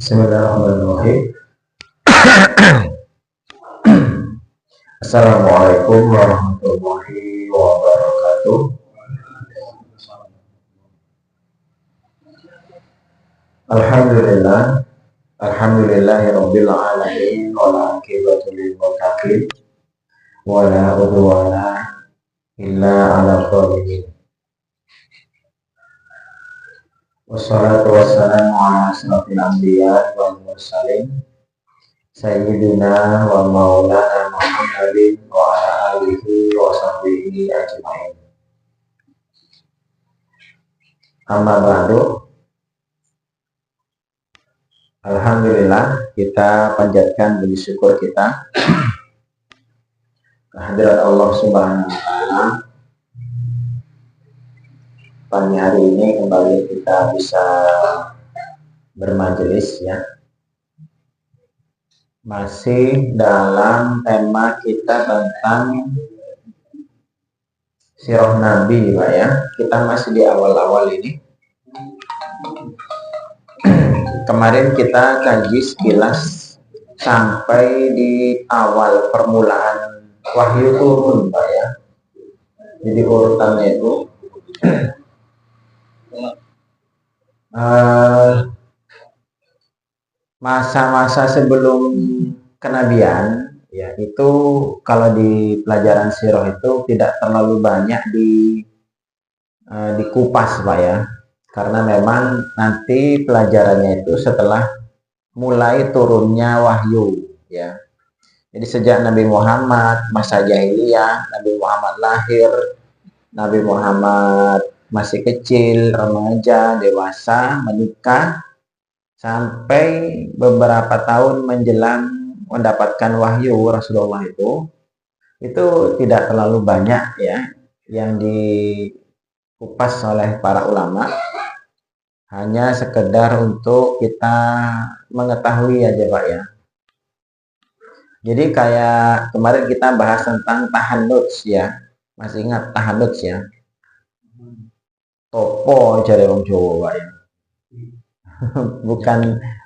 Bismillahirrahmanirrahim. Assalamualaikum warahmatullahi wabarakatuh. Alhamdulillah, alhamdulillahirabbil alamin wal aqibatu lil muttaqin wala udwana illa 'alal zalimin. Wassalatu wassalamu ala asyrafil anbiya wal mursalin Sayyidina wa maulana Muhammadin wa ala alihi wa sahbihi ajma'in. Amma ba'du. Alhamdulillah, kita panjatkan puji syukur kita kehadirat Allah Subhanahu wa taala. Pagi hari ini kembali kita bisa bermajelis ya. Masih dalam tema kita tentang sirah Nabi, Pak ya. Kita masih di awal-awal ini. Kemarin kita kaji sekilas sampai di awal permulaan wahyu turun, Pak ya. Jadi urutannya itu masa-masa sebelum kenabian ya, itu kalau di pelajaran sirah itu tidak terlalu banyak dikupas Pak ya, karena memang nanti pelajarannya itu setelah mulai turunnya wahyu ya. Jadi sejak Nabi Muhammad masa jahiliyah, Nabi Muhammad lahir, Nabi Muhammad masih kecil, remaja, dewasa, menikah, sampai beberapa tahun menjelang mendapatkan wahyu Rasulullah itu tidak terlalu banyak ya yang dikupas oleh para ulama, hanya sekedar untuk kita mengetahui aja Pak ya. Jadi kayak kemarin kita bahas tentang tahannuts ya, masih ingat tahannuts ya? Topo cari orang Jawa Pak ya.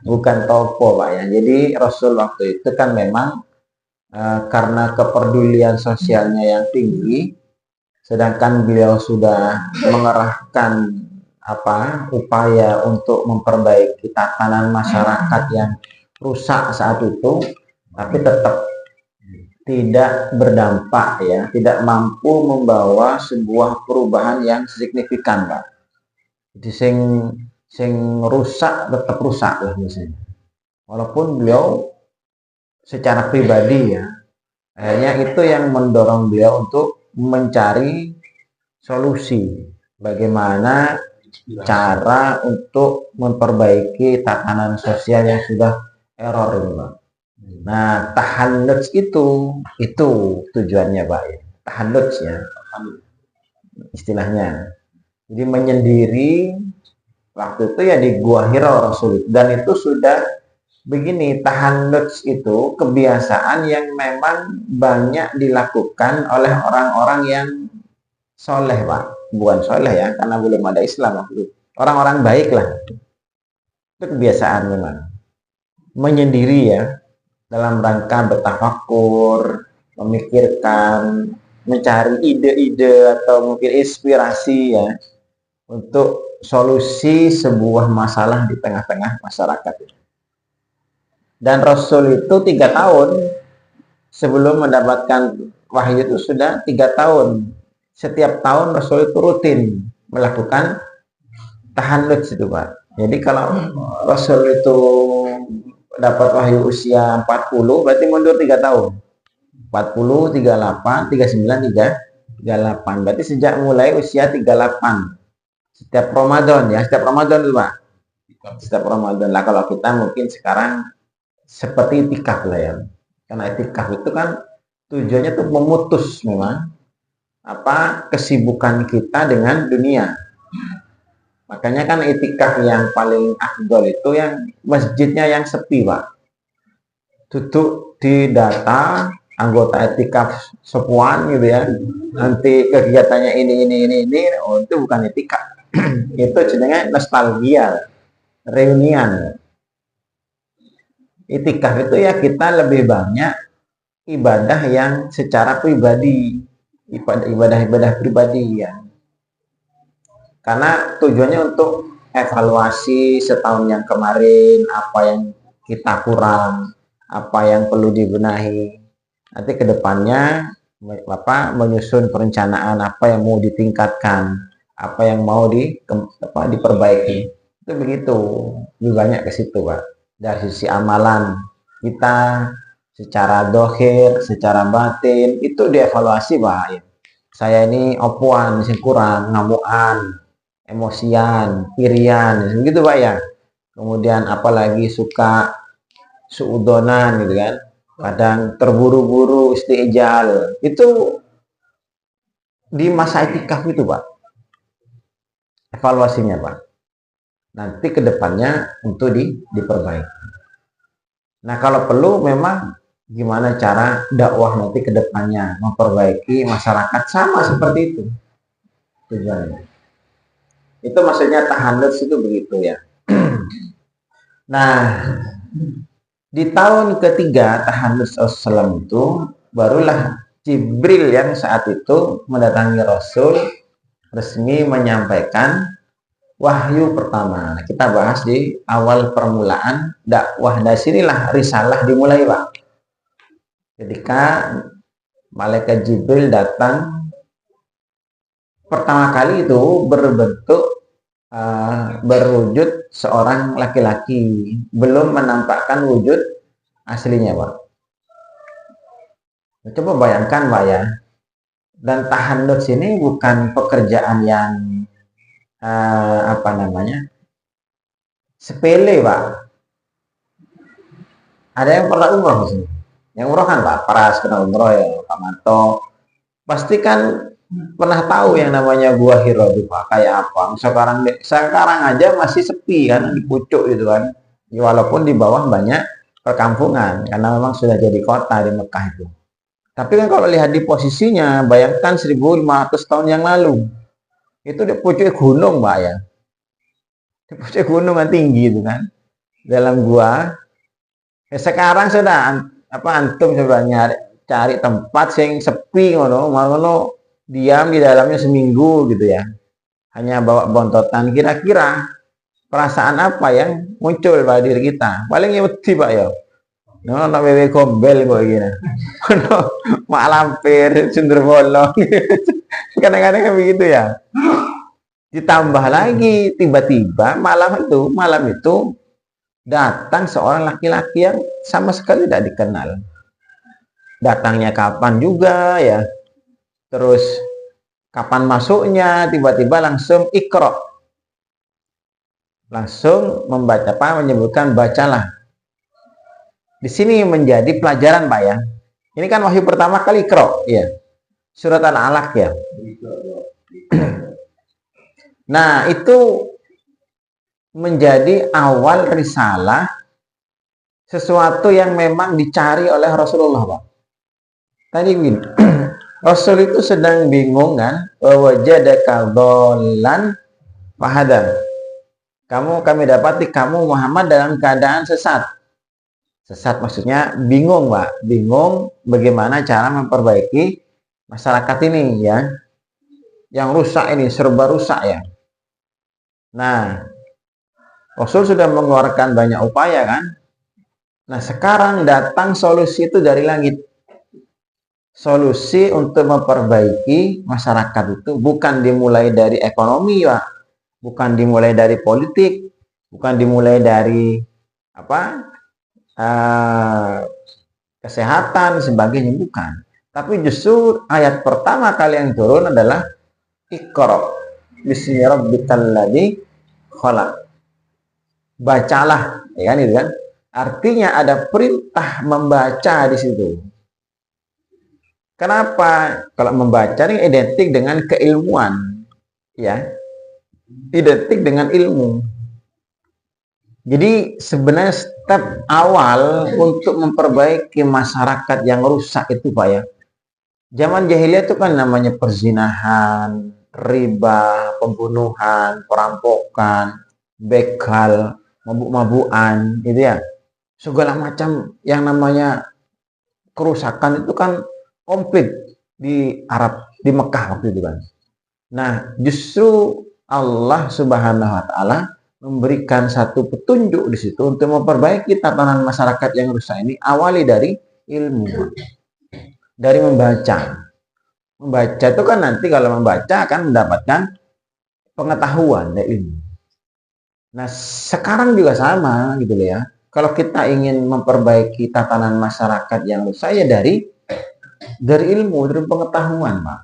bukan topo Pak ya. Jadi Rasul waktu itu kan memang karena kepedulian sosialnya yang tinggi, sedangkan beliau sudah mengerahkan upaya untuk memperbaiki tatanan masyarakat yang rusak saat itu, tapi tetap tidak berdampak ya, tidak mampu membawa sebuah perubahan yang signifikan Pak. Jadi sing rusak tetap rusak lah misalnya. Walaupun beliau secara pribadi ya, akhirnya itu yang mendorong beliau untuk mencari solusi bagaimana cara untuk memperbaiki tatanan sosial yang sudah error ini Pak. Nah, tahannuts itu tujuannya Pak ya. Tahannuts ya, istilahnya. Jadi menyendiri waktu itu ya di Gua Hira Rasul, dan itu sudah begini. Tahannuts itu kebiasaan yang memang banyak dilakukan oleh orang-orang yang soleh Pak, bukan soleh ya, karena belum ada Islam waktu itu. Orang-orang baik lah, itu kebiasaan memang menyendiri ya, dalam rangka bertafakur, memikirkan, mencari ide-ide atau mungkin inspirasi ya untuk solusi sebuah masalah di tengah-tengah masyarakat. Dan Rasul itu 3 tahun sebelum mendapatkan wahyu itu sudah 3 tahun. Setiap tahun Rasul itu rutin melakukan tahannuts itu Pak. Jadi kalau Rasul itu dapat wahyu usia 40, berarti mundur 3 tahun. 40, 38, 39, 38. Berarti sejak mulai usia 38. Setiap Ramadan ya, setiap Ramadan itu Pak. Setiap Ramadan lah. Kalau kita mungkin sekarang seperti itikaf lah ya. Karena itikaf itu kan tujuannya tuh memutus memang kesibukan kita dengan dunia. Makanya kan itikaf yang paling afdol itu yang masjidnya yang sepi Pak. Duduk di data anggota itikaf sepuan gitu ya. Nanti kegiatannya ini, itu bukan itikaf. Itu jenenge nostalgia, reunian. Itikaf itu ya kita lebih banyak ibadah yang secara pribadi, ibadah-ibadah pribadi ya. Karena tujuannya untuk evaluasi setahun yang kemarin, apa yang kita kurang, apa yang perlu dibenahi. Nanti kedepannya Bapak menyusun perencanaan apa yang mau ditingkatkan, apa yang mau diperbaiki. Itu begitu, lebih banyak ke situ, Pak. Dari sisi amalan kita secara dohir, secara batin, itu dievaluasi, Pak. Saya ini opuan, masih kurang, ngamuan, emosian, irian, gitu Pak ya. Kemudian apalagi suka suudonan gitu kan. Kadang terburu-buru istijal. Itu di masa itikaf itu Pak. Evaluasinya Pak. Nanti kedepannya untuk diperbaiki. Nah kalau perlu memang gimana cara dakwah nanti kedepannya memperbaiki masyarakat sama seperti itu tujuannya. Itu maksudnya tahannuts itu begitu ya. Nah, di tahun ketiga tahannuts Rasulullah itu barulah Jibril yang saat itu mendatangi Rasul resmi menyampaikan wahyu pertama. Kita bahas di awal permulaan dakwah. Dari sinilah risalah dimulai, Pak. Ketika malaikat Jibril datang pertama kali itu berwujud seorang laki-laki, belum menampakkan wujud aslinya, Pak. Coba bayangkan, Pak ya. Dan tahannuts ini bukan pekerjaan yang sepele, Pak. Ada yang pernah umroh sini. Yang umroh kan Pak Pras pernah umroh ya, Pak Manto. Pasti kan pernah tahu yang namanya Gua Hira itu Pak, kayak apa. Sekarang aja masih sepi kan, di pucuk gitu kan. Walaupun di bawah banyak perkampungan, karena memang sudah jadi kota di Mekah itu. Tapi kan kalau lihat di posisinya, bayangkan 1500 tahun yang lalu. Itu di pucuk gunung Pak ya. Di pucuk gunung kan tinggi itu kan. Dalam gua. Sekarang sudah antum coba cari tempat yang sepi ngono, diam di dalamnya seminggu gitu ya. Hanya bawa bontotan, kira-kira perasaan apa yang muncul pada diri kita? Paling wedi Pak ya. Ono wewe gombel kok gini. Ono mak lampir, cendur bolong. Kadang-kadang begitu ya. Ditambah lagi tiba-tiba malam itu datang seorang laki-laki yang sama sekali tidak dikenal. Datangnya kapan juga ya. Terus kapan masuknya, tiba-tiba langsung Iqra. Langsung menyebutkan bacalah. Di sini menjadi pelajaran Pak ya. Ini kan wahyu pertama kali Iqra ya. Surat Al-Alaq ya. Nah, itu menjadi awal risalah sesuatu yang memang dicari oleh Rasulullah, Pak. Tadi gini, Rasul itu sedang bingung kan, wajadaka dhallan fahada. Kami dapati kamu Muhammad dalam keadaan sesat. Sesat maksudnya bingung, Pak. Bingung bagaimana cara memperbaiki masyarakat ini ya. Yang rusak ini serba rusak ya. Nah, Rasul sudah mengeluarkan banyak upaya kan. Nah sekarang datang solusi itu dari langit. Solusi untuk memperbaiki masyarakat itu bukan dimulai dari ekonomi Pak. Bukan dimulai dari politik. Bukan dimulai dari kesehatan sebagainya, bukan. Tapi justru ayat pertama kali yang turun adalah Iqra bismi rabbikal ladzi khalaq. Bacalah, ya kan itu kan? Artinya ada perintah membaca di situ. Kenapa? Kalau membaca ini identik dengan keilmuan, ya. Identik dengan ilmu. Jadi sebenarnya step awal untuk memperbaiki masyarakat yang rusak itu Pak ya. Zaman jahiliyah itu kan namanya perzinahan, riba, pembunuhan, perampokan, begal, mabuk-mabukan gitu ya. segala macam yang namanya kerusakan itu kan komplit di Arab, di Mekah waktu itu kan. Nah, justru Allah Subhanahu wa taala memberikan satu petunjuk di situ untuk memperbaiki tatanan masyarakat yang rusak ini, awali dari ilmu, dari membaca. Membaca itu kan nanti kalau membaca akan mendapatkan pengetahuan dan ilmu. Nah, sekarang juga sama gitu loh ya. Kalau kita ingin memperbaiki tatanan masyarakat yang rusak ya dari ilmu, dari pengetahuan, Pak.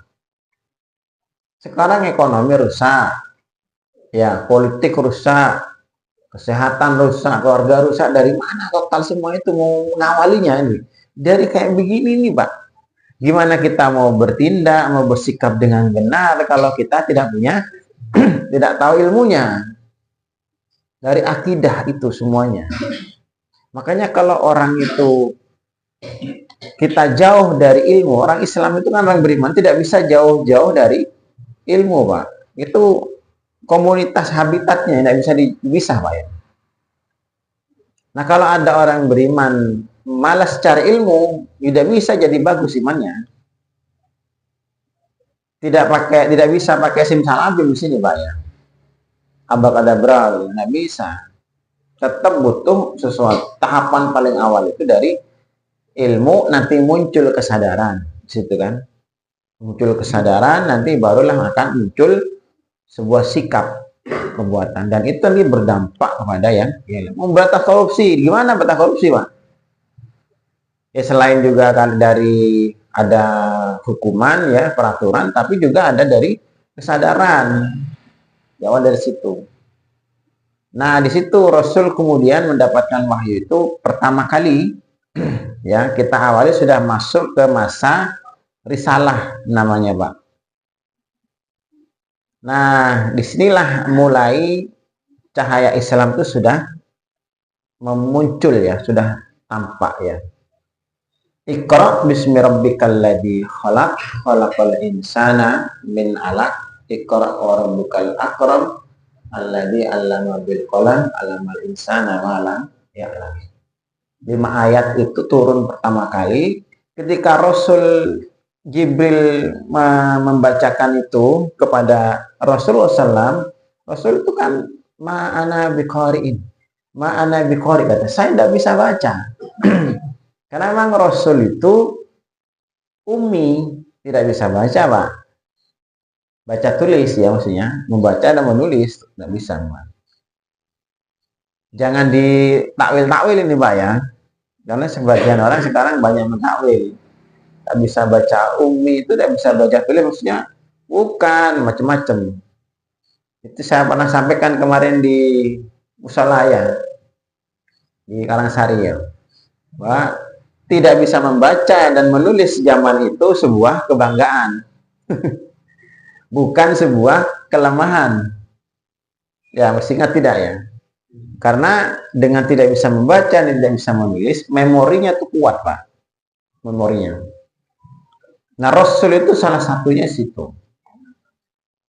Sekarang ekonomi rusak, ya politik rusak, kesehatan rusak, keluarga rusak. Dari mana total semua itu mau mengawalinya ini? Dari kayak begini nih, Pak. Gimana kita mau bertindak, mau bersikap dengan benar kalau kita tidak punya, tidak tahu ilmunya. Dari akidah itu semuanya. Makanya kalau orang itu kita jauh dari ilmu, orang Islam itu kan orang beriman tidak bisa jauh-jauh dari ilmu, Pak. Itu komunitas habitatnya tidak bisa dipisah, Pak ya. Nah, kalau ada orang beriman malas cari ilmu, tidak bisa jadi bagus imannya. Tidak bisa pakai simsalabim di sini, Pak ya. Abrakadabra, nggak bisa. Tetap butuh sesuatu. Tahapan paling awal itu dari ilmu, nanti muncul kesadaran, situ kan. Muncul kesadaran, nanti barulah akan muncul sebuah sikap perbuatan, dan itu nanti berdampak kepada yang memberantas korupsi. Gimana berantas korupsi, Pak? Ya selain juga kan dari ada hukuman ya, peraturan, tapi juga ada dari kesadaran. Jawab dari situ. Nah, di situ Rasul kemudian mendapatkan wahyu itu pertama kali ya, kita awali sudah masuk ke masa risalah namanya, Pak. Nah, disinilah mulai cahaya Islam itu sudah memuncul ya, sudah tampak ya. Iqra bismi rabbikal ladzi khalaq, khalaqal insana min 'alaq, iqra wa rabbukal akram alladzi 'allama bil qalam, 'allamal insana ma lam ya'lam. 5 ayat itu turun pertama kali ketika Rasul Jibril membacakan itu kepada Rasulullah SAW. Rasul itu kan ma'ana biqari'in, ma'ana biqari, kata saya tidak bisa baca. Karena memang Rasul itu ummi, tidak bisa baca, Pak. Baca tulis ya, maksudnya membaca dan menulis tidak bisa, Pak. Jangan ditakwil-takwil ini, Pak ya. Karena sebagian orang sekarang banyak mentakwil. Tak bisa baca ummi itu, tidak bisa baca tulis, maksudnya bukan, macam-macam. Itu saya pernah sampaikan kemarin di Musalaya di Karangsari ya, bahwa tidak bisa membaca dan menulis zaman itu sebuah kebanggaan. Bukan sebuah kelemahan. Ya, mestinya tidak ya. Karena dengan tidak bisa membaca dan tidak bisa menulis, memorinya itu kuat, Pak. Memorinya. Nah, Rasul itu salah satunya situ.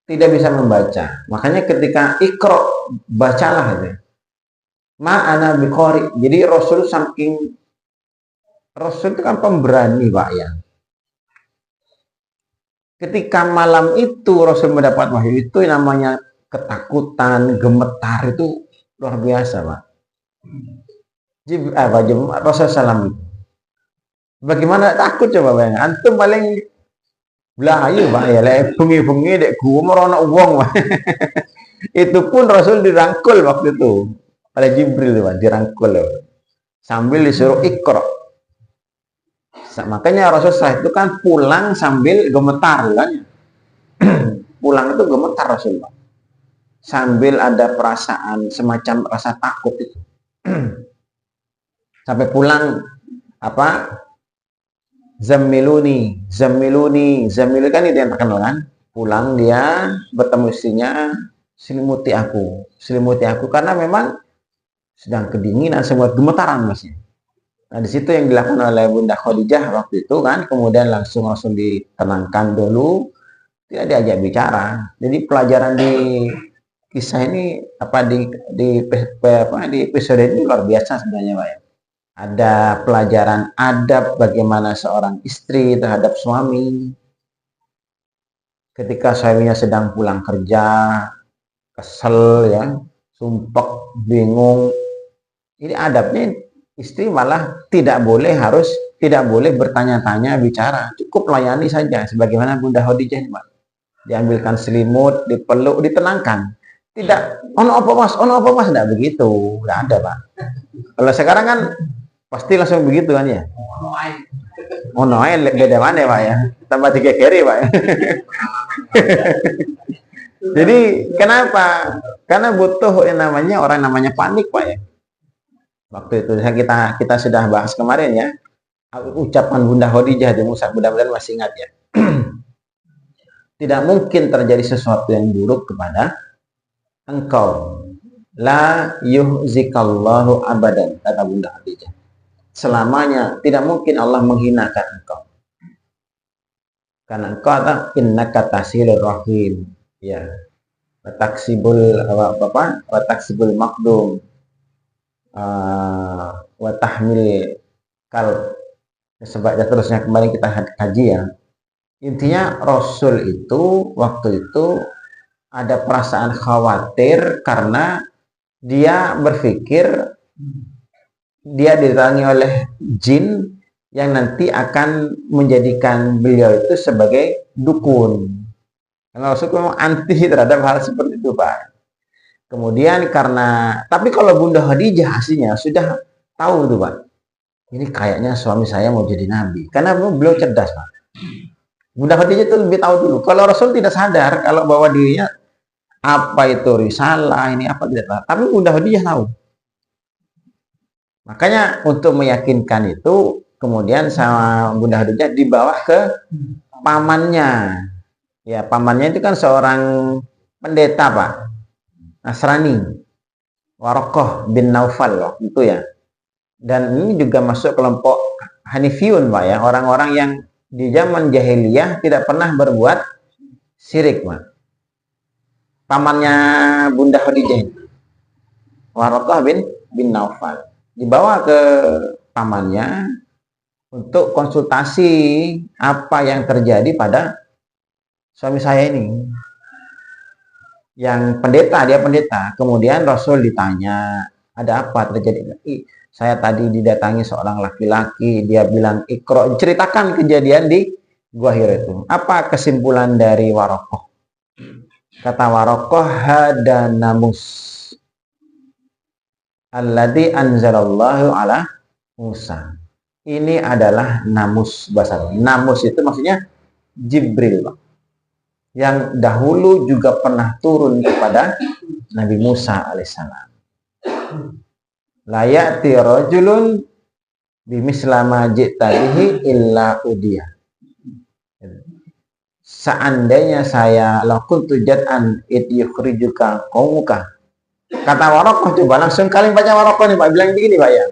Tidak bisa membaca. Makanya ketika Iqra, bacalah itu. Ma'ana biqari. Jadi Rasul itu kan pemberani, Pak ya. Ketika malam itu Rasul mendapat wahyu itu, namanya ketakutan, gemetar itu luar biasa, Pak. Rasul SAW itu. Bagaimana takut coba bayang. Antum paling belayu, Pak ya, bengi-bengi dek gua merona uang, Pak. Itu pun Rasul dirangkul waktu itu oleh Jibril, Pak, dirangkul sambil disuruh Iqra. Makanya Rasul itu kan pulang sambil gemetar kan. Pulang itu gemetar Rasul, Pak. Sambil ada perasaan semacam rasa takut itu. Sampai pulang apa? Zammiluni kan itu yang terkenal kan. Pulang dia bertemu istrinya, selimuti aku karena memang sedang kedinginan, semua gemetaran masnya. Nah, di situ yang dilakukan oleh Bunda Khadijah waktu itu kan, kemudian langsung ditenangkan dulu, tidak diajak bicara. Jadi pelajaran di kisah ini di episode ini luar biasa sebenarnya, Pak ya. ada pelajaran adab bagaimana seorang istri terhadap suami. Ketika suaminya sedang pulang kerja, kesel ya, sumpek, bingung. Ini adabnya istri malah tidak boleh bertanya-tanya, bicara. Cukup layani saja, sebagaimana Bunda Khadijah ini, Pak. Diambilkan selimut, dipeluk, ditenangkan. Tidak, ono apa mas, tidak begitu, tidak ada Pak. Kalau sekarang kan pasti langsung begitu kan ya. Ono ae beda mana Pak ya, tambah 3 keri Pak ya. Jadi kenapa? Karena butuh yang namanya panik Pak ya. Waktu itu kita sudah bahas kemarin ya, ucapan Bunda Khadijah di Musa, mudah-mudahan masih ingat ya. Tidak mungkin terjadi sesuatu yang buruk kepada engkau. La yuhzikallahu abadan, kata Bunda Khadijah. Selamanya tidak mungkin Allah menghinakan engkau. Karena engkau adalah innaka tasilur rahim. Ya. Wataksibul maqdum. Wa tahmil kal. Sebab terusnya kembali kita kaji ya. Intinya Rasul itu waktu itu ada perasaan khawatir karena dia berpikir dia didatangi oleh jin yang nanti akan menjadikan beliau itu sebagai dukun. Karena Rasul memang anti terhadap hal seperti itu Pak. Kemudian tapi kalau Bunda Khadijah aslinya sudah tahu tuh Pak. Ini kayaknya suami saya mau jadi nabi. Karena beliau cerdas Pak. Bunda Khadijah itu lebih tahu dulu. Kalau Rasul tidak sadar kalau bahwa dirinya apa itu risalah, ini apa tidak tahu. Tapi Bunda Khadijah tahu. Makanya untuk meyakinkan itu, kemudian sama Bunda Khadijah dibawa ke pamannya. Ya, pamannya itu kan seorang pendeta Pak. Nasrani. Warokoh bin Naufal waktu itu ya. Dan ini juga masuk kelompok Hanifiyun Pak ya. Orang-orang yang di zaman jahiliyah tidak pernah berbuat syirik Pak. Pamannya Bunda Khadijah, Warokoh bin Naufal, dibawa ke pamannya untuk konsultasi apa yang terjadi pada suami saya ini. Yang dia pendeta. Kemudian Rasul ditanya, ada apa terjadi? Saya tadi didatangi seorang laki-laki, dia bilang Iqra, ceritakan kejadian di Gua Hira itu. Apa kesimpulan dari Warokoh? Kata Warokoh, hada namus alladzi anzalallahu ala Musa. Ini adalah namus bahasa. Namus itu maksudnya Jibril, Pak. Yang dahulu juga pernah turun kepada Nabi Musa alaihissalam. La ya'ti rajulun bimislama ji'talihi illa udiyah. Seandainya saya lakukan tujatan it yukhrijuka qaumuka. Kata Warokoh, coba langsung kalian baca Warokoh nih Pak, bilang begini Pak ya.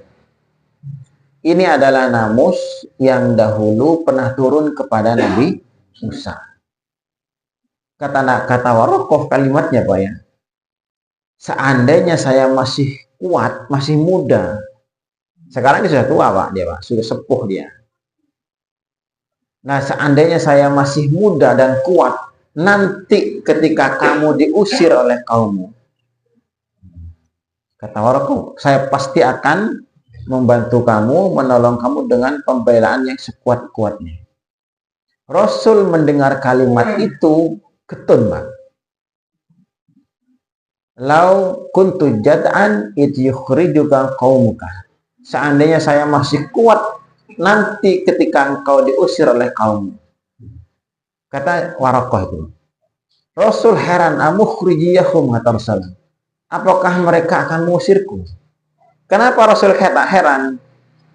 Ini adalah namus yang dahulu pernah turun kepada Nabi Musa. Kata Warokoh kalimatnya Pak ya. Seandainya saya masih kuat, masih muda. Sekarang ini sudah tua Pak dia Pak, sudah sepuh dia. Nah, seandainya saya masih muda dan kuat, nanti ketika kamu diusir oleh kaummu, kata Warokoh, saya pasti akan membantu kamu, menolong kamu dengan pembelaan yang sekuat-kuatnya. Rasul mendengar kalimat itu ketun, Pak. Lau kuntu jad'an it yukhrijuka qaumuka. Seandainya saya masih kuat, nanti ketika engkau diusir oleh kaum. Kata Warokoh itu. Rasul heran, amukhrijiyahum, kata Rasul. Apakah mereka akan mengusirku? Kenapa Rasul heran?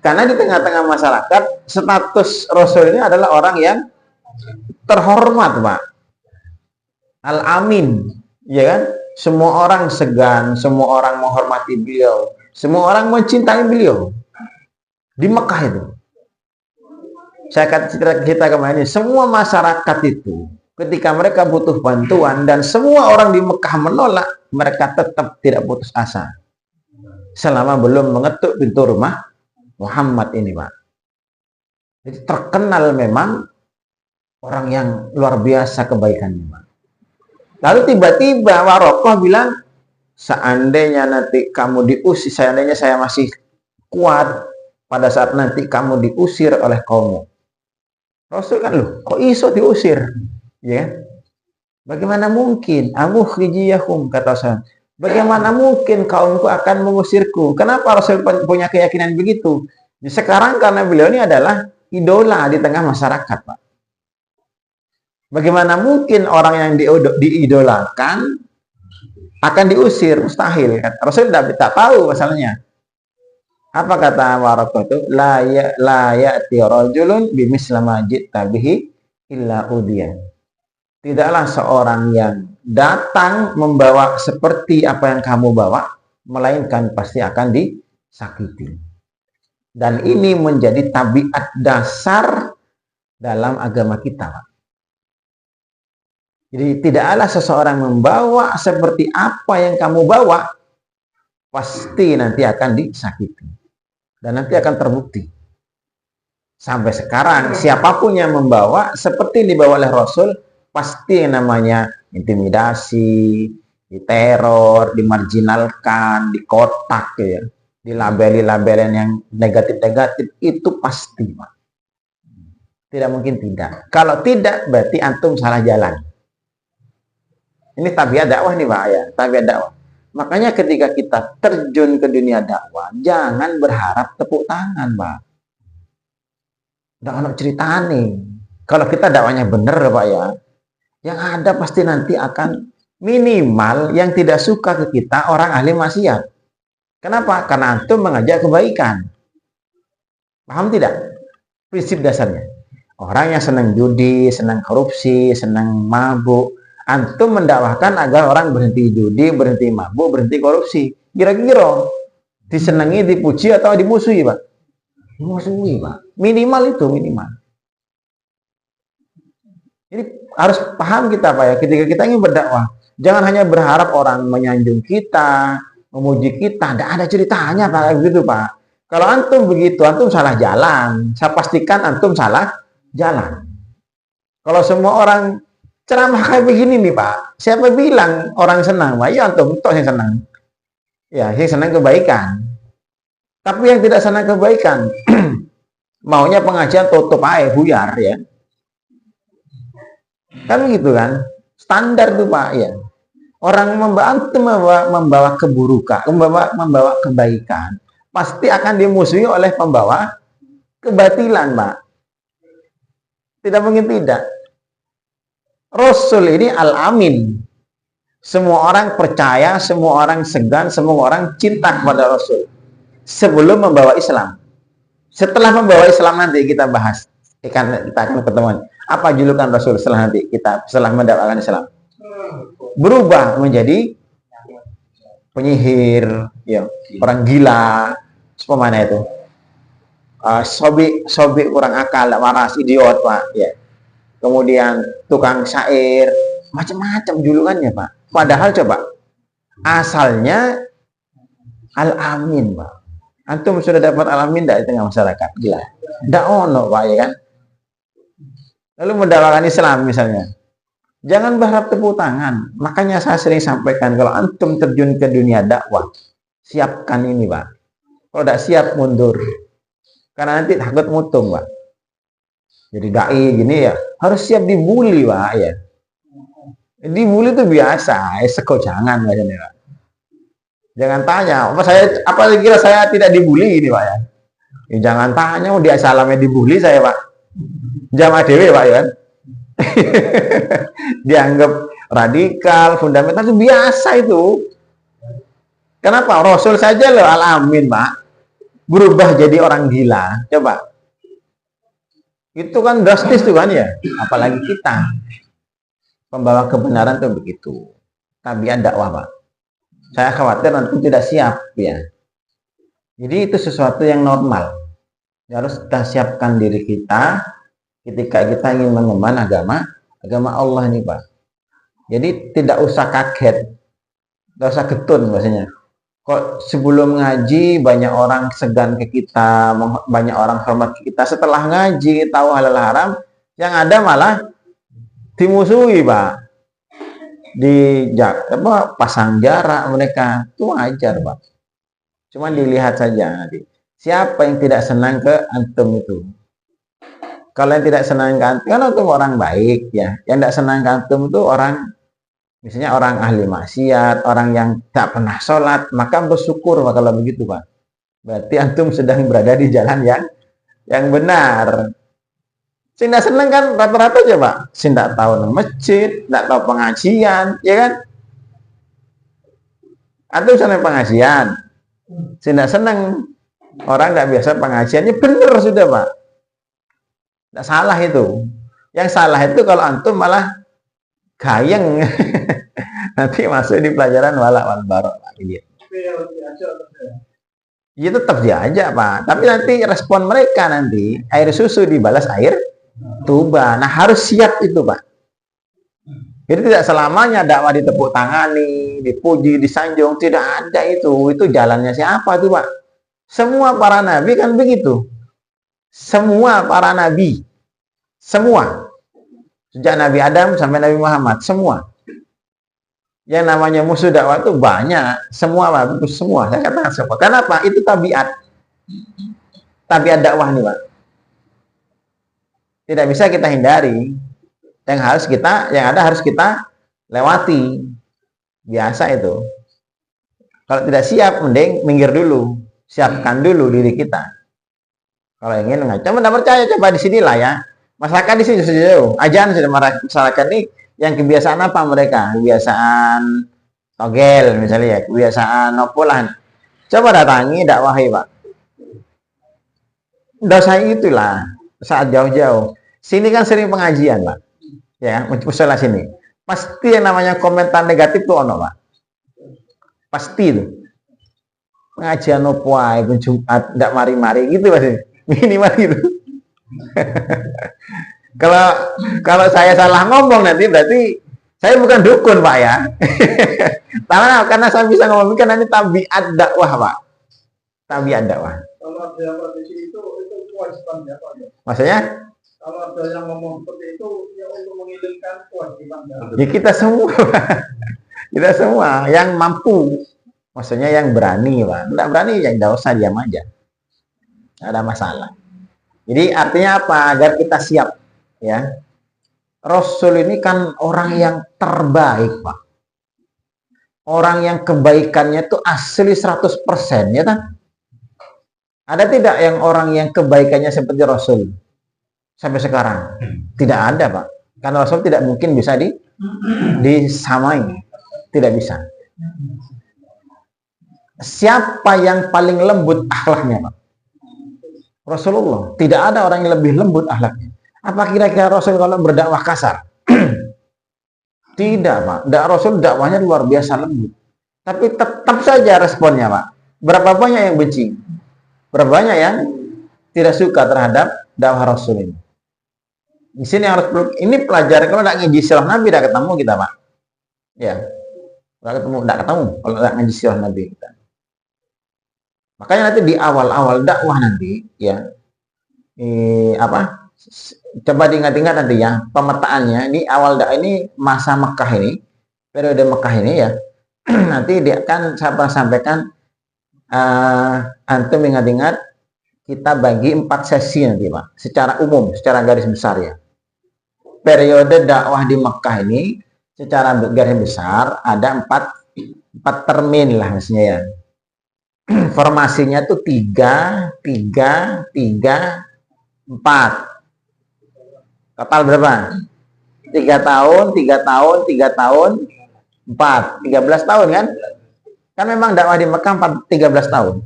Karena di tengah-tengah masyarakat, status Rasul ini adalah orang yang terhormat, Pak. Al-Amin, ya kan? Semua orang segan, semua orang menghormati beliau, semua orang mencintai beliau. Di Mekah itu. Saya akan cerita kemarin, semua masyarakat itu ketika mereka butuh bantuan dan semua orang di Mekah menolak, mereka tetap tidak putus asa selama belum mengetuk pintu rumah Muhammad ini, Pak. Jadi terkenal memang orang yang luar biasa kebaikannya, Pak. Lalu tiba-tiba Warokoh bilang, seandainya nanti kamu diusir, seandainya saya masih kuat pada saat nanti kamu diusir oleh kaummu. Rasul kan, loh, kok iso diusir? Ya, bagaimana mungkin? Amukhrijiyahum, kata Rasul. Bagaimana mungkin kaumku akan mengusirku? Kenapa Rasul punya keyakinan begitu? Sekarang karena beliau ini adalah idola di tengah masyarakat, Pak. Bagaimana mungkin orang yang diidolakan akan diusir? Mustahil. Rasul tidak tahu masalahnya. Apa kata Warokoh itu? La ya'ti rajulun bimisla ji'ta bihi illa udiyan. Tidaklah seorang yang datang membawa seperti apa yang kamu bawa, melainkan pasti akan disakiti. Dan ini menjadi tabiat dasar dalam agama kita. Jadi tidaklah seseorang membawa seperti apa yang kamu bawa, pasti nanti akan disakiti. Dan nanti akan terbukti. Sampai sekarang, siapapun yang membawa seperti dibawa oleh Rasul, pasti yang namanya intimidasi, diteror, dimarginalkan, dikotak, ya, dilabeli-labelin yang negatif-negatif, itu pasti, Pak. Tidak mungkin tidak. Kalau tidak, berarti antum salah jalan. Ini tabiat dakwah nih, Pak, ya, tabiat dakwah. Makanya ketika kita terjun ke dunia dakwah, jangan berharap tepuk tangan, Pak. Udah ada cerita nih. Kalau kita dakwahnya benar, Pak, ya, yang ada pasti nanti akan minimal yang tidak suka ke kita orang ahli maksiat. Kenapa? Karena antum mengajak kebaikan. Paham tidak? Prinsip dasarnya. Orang yang senang judi, senang korupsi, senang mabuk, antum mendakwahkan agar orang berhenti judi, berhenti mabuk, berhenti korupsi. Kira-kira disenangi, dipuji atau dimusuhi, Pak? Dimusuhi, Pak. Minimal itu, minimal. Jadi harus paham kita, Pak, ya, ketika kita ingin berdakwah, jangan hanya berharap orang menyanjung kita, memuji kita. Tidak ada ceritanya, Pak, begitu, Pak. Kalau antum begitu, antum salah jalan. Saya pastikan antum salah jalan. Kalau semua orang ceramah kayak begini nih, Pak, siapa bilang orang senang, Pak? Ya antum toh yang senang. Ya, yang senang kebaikan. Tapi yang tidak senang kebaikan, maunya pengajian tutup aja, buyar, ya. Kan gitu kan, standar tuh, Pak, ya. Orang membawa keburukan, membawa kebaikan, pasti akan dimusuhi oleh pembawa kebatilan, Pak. Tidak mungkin tidak. Rasul ini al-amin. Semua orang percaya, semua orang segan, semua orang cinta kepada Rasul sebelum membawa Islam. Setelah membawa Islam nanti kita bahas. Kita akan ketemuan. Apa julukan Rasul setelah nanti kita setelah mendapatkan Islam? Berubah menjadi penyihir, ya, orang gila, mana itu? Sobi orang akal, waras, idiot, Pak, ya. Kemudian tukang syair, macam-macam julukannya, Pak. Padahal coba asalnya al-amin, Pak. Antum sudah dapat al-amin di tengah masyarakat? Gila. Nggak ono, Pak, ya kan? Lalu mendakwakan Islam misalnya, jangan berharap tepuk tangan. Makanya saya sering sampaikan, kalau antum terjun ke dunia dakwah, siapkan ini, Pak. Kalau tidak siap, mundur. Karena nanti takut mutung, Pak. Jadi dai gini ya, harus siap dibully, Pak, ya. Dibully itu biasa, seko jangan, Pak. Jangan tanya, apa kira saya tidak dibully ini, Pak, ya. Jangan tanya, dia salamnya dibully saya, Pak. Jamaah dewe, Pak, ya. Dianggap radikal, fundamental, itu biasa itu. Kenapa? Rasul saja loh al-amin, Pak, berubah jadi orang gila. Coba. Itu kan drastis tuh kan, ya. Apalagi kita. Pembawa kebenaran tuh begitu. Tabiat dakwah, Pak. Saya khawatir nanti tidak siap, ya. Jadi itu sesuatu yang normal. Harus kita siapkan diri kita ketika kita ingin mengemban agama Allah ini, Pak. Jadi tidak usah kaget, tidak usah getun maksudnya. Kok sebelum ngaji banyak orang segan ke kita, banyak orang hormat ke kita. Setelah ngaji tahu halal haram, yang ada malah dimusuhi, Pak. Pasang jarak mereka. Itu wajar, Pak. Cuma dilihat saja nanti. Siapa yang tidak senang ke antum itu? Kalau yang tidak senang ke antum, kan antum orang baik ya. Yang tidak senang ke antum itu orang, misalnya orang ahli maksiat, orang yang tak pernah sholat, maka bersyukur Pak kalau begitu, Pak. Berarti antum sedang berada di jalan yang benar. Tidak senang kan rata-rata aja, Pak. Tidak tahu masjid, tidak tahu pengajian, ya kan? Antum senang pengajian, tidak senang orang tidak biasa pengajiannya, benar sudah, Pak. Tidak salah itu. Yang salah itu kalau antum malah gayeng. Nanti masuk di pelajaran walak wal barok gitu. Ya tetap diajak, Pak. Tapi nanti respon mereka nanti air susu dibalas air tuba. Nah harus siap itu, Pak. Jadi tidak selamanya dakwah ditepuk tangani, dipuji, disanjung, tidak ada itu. Itu jalannya siapa tuh, Pak? Semua para nabi kan begitu. Semua para nabi, semua sejak Nabi Adam sampai Nabi Muhammad, semua. Yang namanya musuh dakwah itu banyak, semua, semua. Saya katakan semua. Kenapa? Itu tabiat dakwah nih, Pak. Tidak bisa kita hindari. Yang ada harus kita lewati. Biasa itu. Kalau tidak siap, mending minggir dulu. Siapkan dulu diri kita. Kalau ingin ngaca, tidak percaya, coba di sini lah ya. Masyarakat di sini sudah jauh. Ajaran sudah masyarakat ini. Yang kebiasaan apa mereka? Kebiasaan togel misalnya ya, kebiasaan nopolan. Coba datangi dakwahi, Pak. Dosa itulah saat jauh-jauh. Sini kan sering pengajian, Pak. Ya, musola sini. Pasti yang namanya komentar negatif tuh ono, Pak. Pasti itu. Pengajian nopo ae Jumat ndak mari-mari gitu pasti. Minimal gitu. Kalau saya salah ngomong nanti berarti saya bukan dukun, Pak ya. Karena saya bisa ngomong kan ini tabiat dakwah, Pak. Tabiat dakwah. Kalau ada yang tradisi itu kewajiban ya, Pak. Maksudnya? Kalau ada yang ngomong seperti itu ya untuk mengizinkan kewajiban ya. Ya kita semua, Pak. Kita semua yang mampu. Maksudnya yang berani, Pak. Enggak berani ya enggak usah, diam aja. Enggak ada masalah. Jadi artinya apa? Agar kita siap. Ya, Rasul ini kan orang yang terbaik, Pak. Orang yang kebaikannya itu asli 100%, ya kan? Ada tidak yang orang yang kebaikannya seperti Rasul sampai sekarang? Tidak ada, Pak. Karena Rasul tidak mungkin bisa disamai. Tidak bisa. Siapa yang paling lembut akhlaknya, Pak? Rasulullah. Tidak ada orang yang lebih lembut akhlaknya. Apa kira-kira Rasul kalau berdakwah kasar? Tidak, Pak. Rasul dakwahnya luar biasa lembut. Tapi tetap saja responnya, Pak. Berapa banyak yang benci? Berapa banyak yang tidak suka terhadap dakwah Rasul ini? Di sini harus ini pelajaran. Kalau tidak ngaji sirah Nabi, tidak ketemu kita, Pak. Ya, tidak ketemu kalau tidak ngaji sirah Nabi kita. Makanya nanti di awal-awal dakwah nanti, ya, coba diingat-ingat nanti ya pemetaannya di awal ini masa Mekah ini, periode Mekah ini ya. Nanti dia akan saya sampaikan, antum ingat-ingat kita bagi 4 sesi nanti, Pak, secara umum, secara garis besar ya. Periode dakwah di Mekah ini secara garis besar ada 4 termin lah maksudnya ya. Formasinya tuh 3, 3, 3, 4. Total berapa? 3 tahun, 3 tahun, 3 tahun, 4. 13 tahun kan? Kan memang dakwah di Mekah 13 tahun.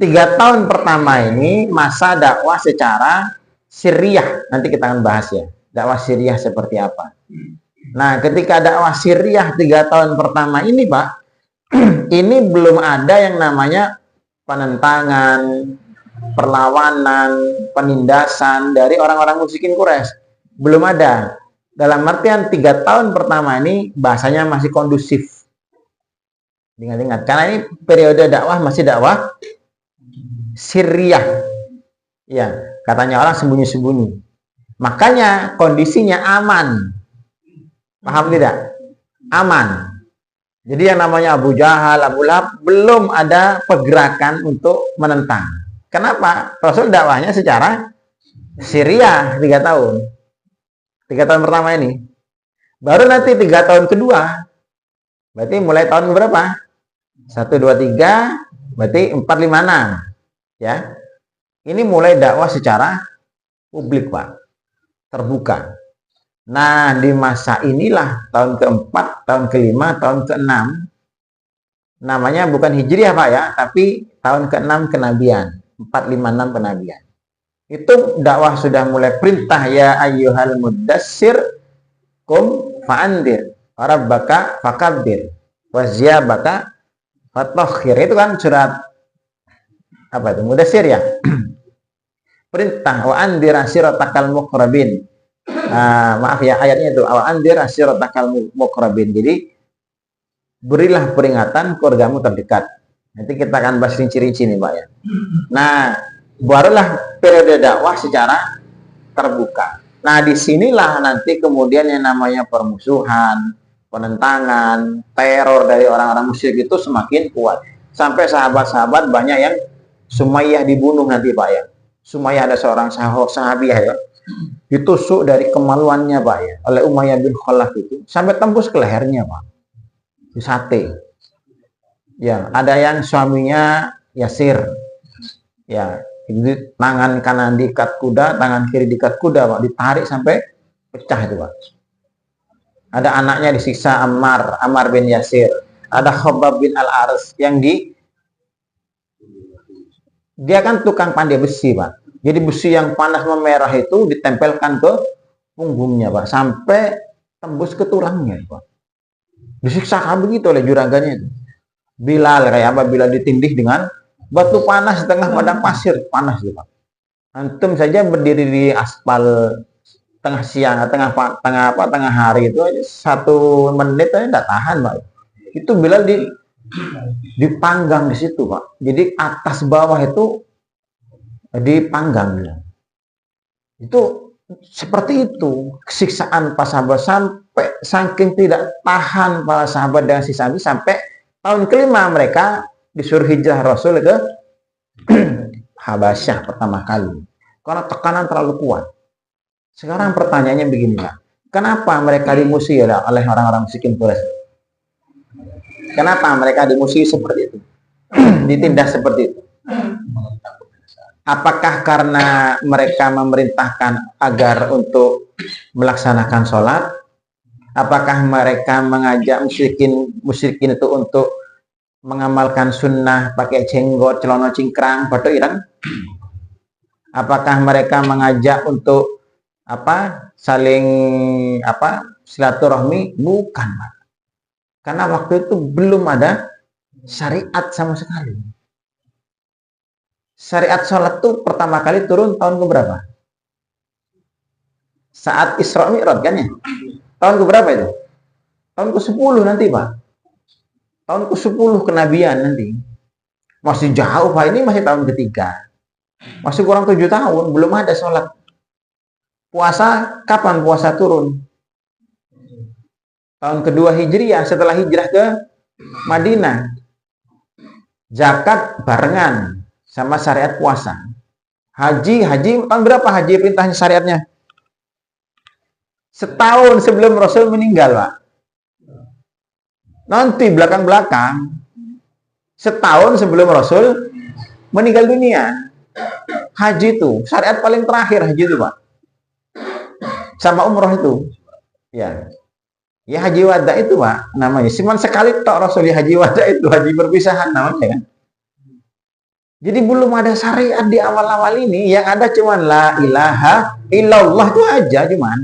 3 tahun pertama ini masa dakwah secara sirriyah. Nanti kita akan bahas ya. Dakwah sirriyah seperti apa. Nah, ketika dakwah sirriyah 3 tahun pertama ini, Pak, ini belum ada yang namanya penentangan, perlawanan, penindasan dari orang-orang musyrikin Quraisy. Belum ada. Dalam artian 3 tahun pertama ini bahasanya masih kondusif. Ingat-ingat, karena ini periode dakwah masih dakwah sirriyah. Ya, katanya orang sembunyi-sembunyi. Makanya kondisinya aman. Paham tidak? Aman. Jadi yang namanya Abu Jahal, Abu Lahab belum ada pergerakan untuk menentang. Kenapa? Rasul dakwahnya secara sirriyah 3 tahun. 3 tahun pertama ini. Baru nanti 3 tahun kedua. Berarti mulai tahun berapa? 1, 2, 3, berarti 4, 5, 6. Ya. Ini mulai dakwah secara publik, Pak. Terbuka. Nah, di masa inilah tahun keempat, tahun kelima, tahun keenam. Namanya bukan Hijriah, Pak ya, tapi tahun keenam kenabian. 4, 5, 6 kenabian. Itu dakwah sudah mulai perintah ya ayyuhal muddassir kum fa'andir rabbaka fakabbir waziyabaka fatahhir. Itu kan surat apa itu? Mudassir ya. Perintah wa andir asiratakal muqrabin. Maaf ya, ayatnya itu wa andir asiratakal muqrabin. Jadi berilah peringatan keluargamu terdekat. Nanti kita akan bahas rinci-rinci nih, Pak ya. Nah, barulah periode dakwah secara terbuka. Nah, disinilah nanti kemudian yang namanya permusuhan, penentangan, teror dari orang-orang musyrik itu semakin kuat. Sampai sahabat-sahabat banyak yang Sumayyah dibunuh nanti, Pak ya. Sumayyah ada seorang sahabiah ya. Ditusuk dari kemaluannya, Pak ya, oleh Umayyah bin Khalaf itu sampai tembus ke lehernya, Pak. Di sate. Ya, ada yang suaminya Yasir. Ya, tangan kanan diikat kuda, tangan kiri diikat kuda, Pak, ditarik sampai pecah itu, Pak. Ada anaknya disiksa Ammar bin Yasir. Ada Khabbab bin Al-Aras yang dia kan tukang pandai besi, Pak. Jadi besi yang panas memerah itu ditempelkan ke punggungnya, Pak, sampai tembus ke tulangnya, Pak. Disiksa begitu oleh juraganya itu. Bilal kayak apa? Bilal ditindih dengan batu panas di tengah padang pasir, panas itu, Pak. Antum saja berdiri di aspal tengah siang, tengah hari itu aja 1 menit aja tidak tahan, Pak. Itu Bilal dipanggang di situ, Pak. Jadi atas bawah itu dipanggang. Itu seperti itu kesiksaan para sahabat, sampai saking tidak tahan para sahabat dengan siksa ini, sampai tahun kelima mereka disuruh hijrah Rasul ke Habasyah pertama kali karena tekanan terlalu kuat. Sekarang pertanyaannya begini, Pak. Kenapa mereka dimusuhi oleh orang-orang musyrikin Quraisy? Kenapa mereka dimusuhi seperti itu? Ditindas seperti itu? Apakah karena mereka memerintahkan agar untuk melaksanakan sholat? Apakah mereka mengajak musyrikin itu untuk mengamalkan sunnah pakai jenggot, celana cingkrang, batu ireng? Apakah mereka mengajak untuk saling silaturahmi? Bukan, Pak. Karena waktu itu belum ada syariat sama sekali. Syariat sholat itu pertama kali turun tahun keberapa? Saat Isra Mi'raj kan ya? Tahun keberapa itu? Tahun ke-10 nanti, Pak. Tahun ke-10 kenabian nanti. Masih jauh, Pak. Ini masih tahun ketiga. Masih kurang 7 tahun. Belum ada sholat. Puasa, kapan puasa turun? Tahun kedua Hijriah, setelah hijrah ke Madinah. Zakat barengan sama syariat puasa. Haji tahun berapa haji perintahnya syariatnya? Setahun sebelum Rasul meninggal, Pak. Nanti belakang-belakang, setahun sebelum Rasul meninggal dunia. Haji itu syariat paling terakhir, haji itu, Pak. Sama umroh itu. Ya. Ya haji wada itu, Pak, namanya. Cuman sekali tok Rasul haji wada itu, haji perpisahan namanya kan. Jadi belum ada syariat di awal-awal ini, yang ada cuman la ilaha illallah itu aja cuman.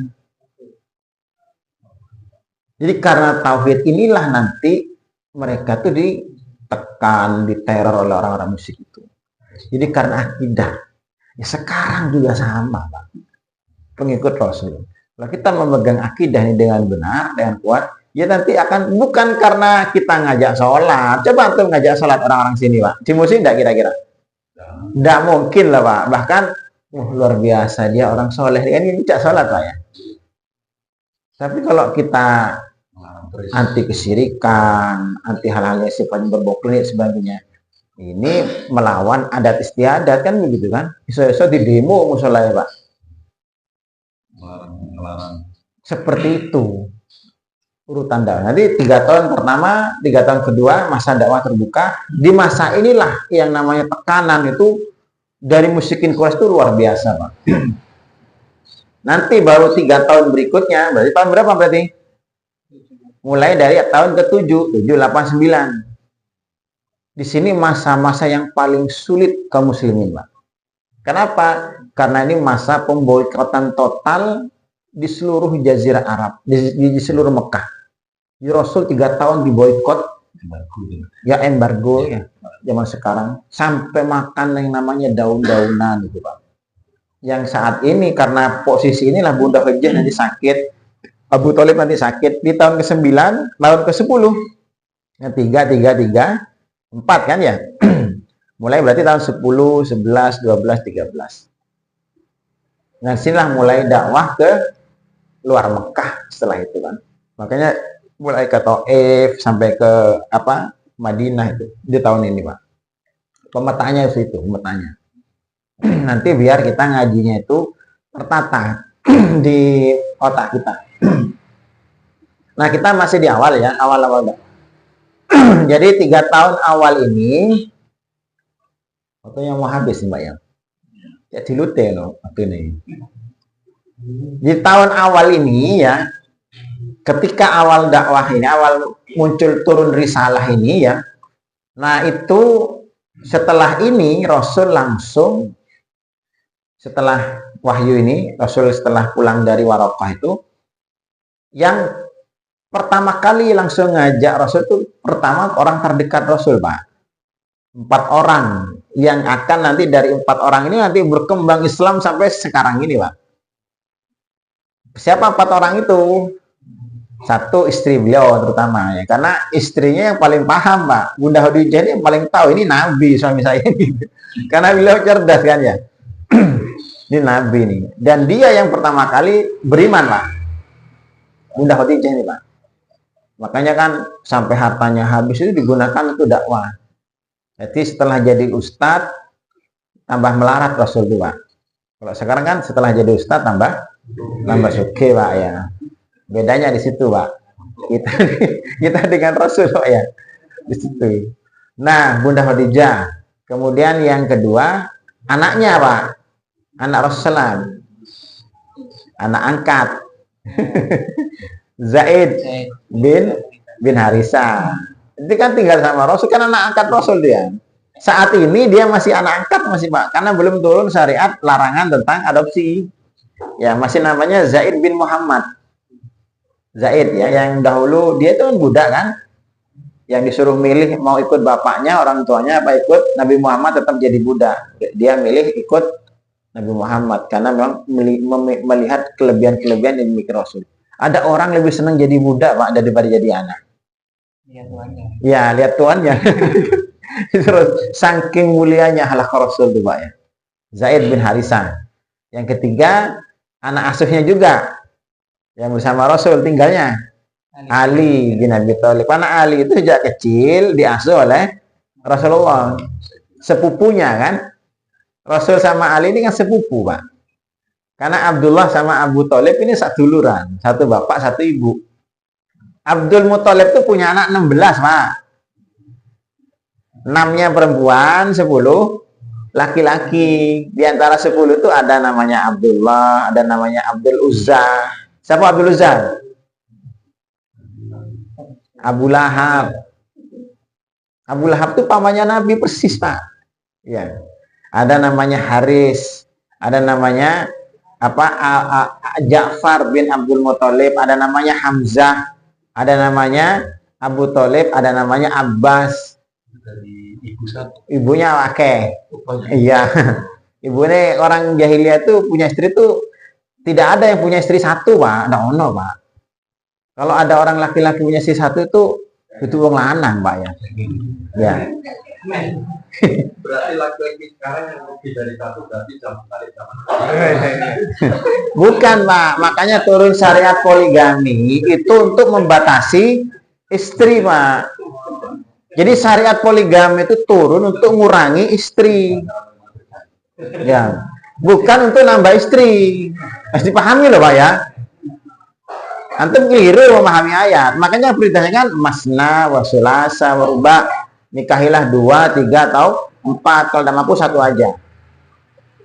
Jadi karena tauhid inilah nanti mereka tuh ditekan, diteror oleh orang-orang musyrik itu. Jadi karena akidah. Ya sekarang juga sama, Pak. Pengikut Rasul. Kalau kita memegang akidah ini dengan benar, dengan kuat, Ya nanti akan, bukan karena kita ngajak sholat. Coba tuh ngajak sholat orang-orang sini, Pak. Di musim enggak kira-kira? Enggak mungkin lah, Pak. Bahkan luar biasa dia orang soleh. Ini ngajak sholat, Pak ya. Tapi kalau kita anti kesyirikan, anti hal-hal yang sifatnya berbau klinik sebagainya, ini melawan adat istiadat kan begitu kan? Iso-iso di demo musola ya, Pak. Melarang. Seperti itu urutan dakwah. Nanti 3 tahun pertama, 3 tahun kedua masa dakwah terbuka. Di masa inilah yang namanya tekanan itu dari musyrikin Quraisy itu luar biasa, Pak. Nanti baru 3 tahun berikutnya, berarti tahun berapa berarti? Mulai dari tahun ke-7, 7, 8, 9. Di sini masa-masa yang paling sulit kaum muslimin, Pak. Kenapa? Karena ini masa pemboikotan total di seluruh jazirah Arab, di seluruh Mekah. Ya, Rasul 3 tahun diboikot, embargo ya, zaman sekarang, sampai makan yang namanya daun-daunan gitu, Pak. Yang saat ini karena posisi inilah Bunda Khadijah nanti sakit, Abu Thalib nanti sakit di tahun ke-9, tahun ke-10. Nah, 3, 4 kan ya. Mulai berarti tahun 10, 11, 12, 13. Nah, sinilah mulai dakwah ke luar Mekah setelah itu kan. Makanya mulai ke Taif sampai ke Madinah itu di tahun ini, Pak. Pemetaannya itu pemetaannya. Nanti biar kita ngajinya itu tertata di otak kita. Nah, kita masih di awal ya, awal-awal. Jadi 3 tahun awal ini waktunya mau habis nih, Mbak ya. Ya dilute loh waktu ini. Di tahun awal ini ya, ketika awal dakwah ini, awal muncul turun risalah ini ya. Nah, itu setelah ini Rasul langsung setelah wahyu ini, Rasul setelah pulang dari Waraqah itu, yang pertama kali langsung ngajak Rasul itu pertama orang terdekat Rasul, Pak. 4 orang yang akan nanti dari 4 orang ini nanti berkembang Islam sampai sekarang ini, Pak. Siapa 4 orang itu? 1 istri beliau terutama ya, karena istrinya yang paling paham, Pak. Bunda Khadijah ini yang paling tahu ini nabi suami saya ini. Karena beliau cerdas kan ya. Ini nabi nih. Dan dia yang pertama kali beriman, Pak. Bunda Khadijah ini, Pak. Makanya kan sampai hartanya habis itu digunakan untuk dakwah. Jadi setelah jadi ustadz tambah melarat Rasul itu, Pak. Kalau sekarang kan setelah jadi ustadz tambah suke, Pak ya. Bedanya di situ, Pak. Kita dengan Rasul, Pak ya. Di situ. Nah, Bunda Khadijah. Kemudian yang kedua, anaknya, Pak. Anak Rasulullah. Anak angkat. Zaid bin Harisah. Itu kan tinggal sama Rasul, kan anak angkat Rasul dia. Saat ini dia masih anak angkat masih, Pak, karena belum turun syariat larangan tentang adopsi. Ya, masih namanya Zaid bin Muhammad. Zaid ya, yang dahulu dia itu kan budak kan, yang disuruh milih mau ikut bapaknya, orang tuanya apa ikut Nabi Muhammad, tetap jadi budak. Dia milih ikut Nabi Muhammad karena memang melihat kelebihan-kelebihan yang dimiliki Rasul. Ada orang lebih senang jadi budak, Pak, daripada jadi anak. Lihat tuannya. Ya, lihat tuannya. Terus saking mulianya halak Rasul itu, Pak ya. Zaid bin Harisah. Yang ketiga, anak asuhnya juga yang bersama Rasul tinggalnya, Ali bin Abi Thalib. Anak Ali itu sejak kecil diasuh oleh Rasulullah, sepupunya kan. Rasul sama Ali ini kan sepupu, Pak. Karena Abdullah sama Abu Thalib ini saduluran, satu bapak satu ibu. Abdul Muthalib itu punya anak 16, Pak. 6-nya perempuan, 10 laki-laki. Di antara 10 itu ada namanya Abdullah, ada namanya Abdul Uzza. Siapa Abdul Uzza? Abu Lahab. Abu Lahab itu pamannya Nabi persis, Pak. Ya. Ada namanya Haris, ada namanya Ja'far bin Abdul Muthalib, ada namanya Hamzah, ada namanya Abu Thalib, ada namanya Abbas. Dari ibu satu. Ibunya Wake. Iya. Ibunya orang jahiliyah itu punya istri tuh tidak ada yang punya istri satu, Pak. Ada ono, Pak. Kalau ada orang laki-laki punya istri satu itu wong lanang, Pak ya. Ya. Berarti laki-laki sekarang yang lebih dari satu berarti jam balik sama. Bukan, Pak. Makanya turun syariat poligami itu untuk membatasi istri, Pak. Jadi syariat poligami itu turun untuk mengurangi istri. Ya. Bukan untuk nambah istri. Pasti pahami loh, Pak ya. Antum keliru memahami ayat. Makanya beritanya kan masna wa sulasa wa ruba. Nikahilah 2, 3 atau 4. Kalau tidak mampu 1 aja.